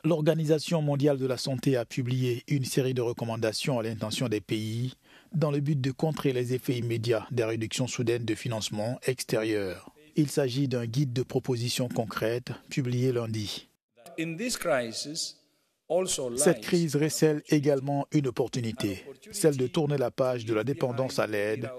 L'Organisation mondiale de la santé a publié une série de recommandations à l'intention des pays dans le but de contrer les effets immédiats des réductions soudaines de financement extérieur. Il s'agit d'un guide de propositions concrètes publié lundi. Cette crise recèle également une opportunité, celle de tourner la page de la dépendance à l'aide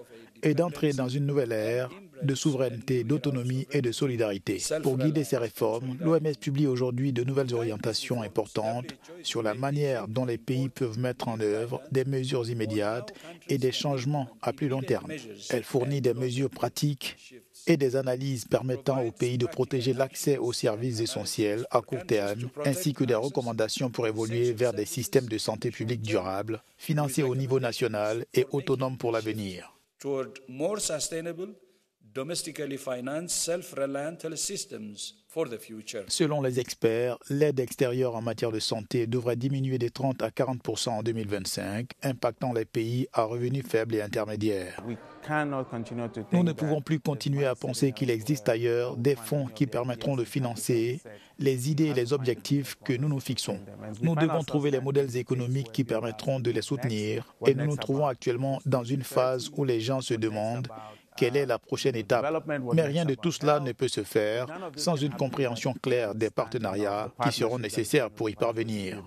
et d'entrer dans une nouvelle ère de souveraineté, d'autonomie et de solidarité. Pour guider ces réformes, l'OMS publie aujourd'hui de nouvelles orientations importantes sur la manière dont les pays peuvent mettre en œuvre des mesures immédiates et des changements à plus long terme. Elle fournit des mesures pratiques et des analyses permettant aux pays de protéger l'accès aux services essentiels à court terme, ainsi que des recommandations pour évoluer vers des systèmes de santé publique durables, financés au niveau national et autonomes pour l'avenir. Selon les experts, l'aide extérieure en matière de santé devrait diminuer de 30 à 40% en 2025, impactant les pays à revenus faibles et intermédiaires. Nous ne pouvons plus continuer à penser qu'il existe ailleurs des fonds qui permettront de financer les idées et les objectifs que nous nous fixons. Nous devons trouver les modèles économiques qui permettront de les soutenir et nous nous trouvons actuellement dans une phase où les gens se demandent quelle est la prochaine étape. Mais rien de tout cela ne peut se faire sans une compréhension claire des partenariats qui seront nécessaires pour y parvenir.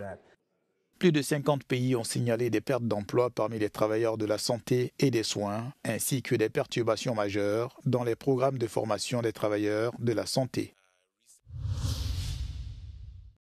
Plus de 50 pays ont signalé des pertes d'emploi parmi les travailleurs de la santé et des soins, ainsi que des perturbations majeures dans les programmes de formation des travailleurs de la santé.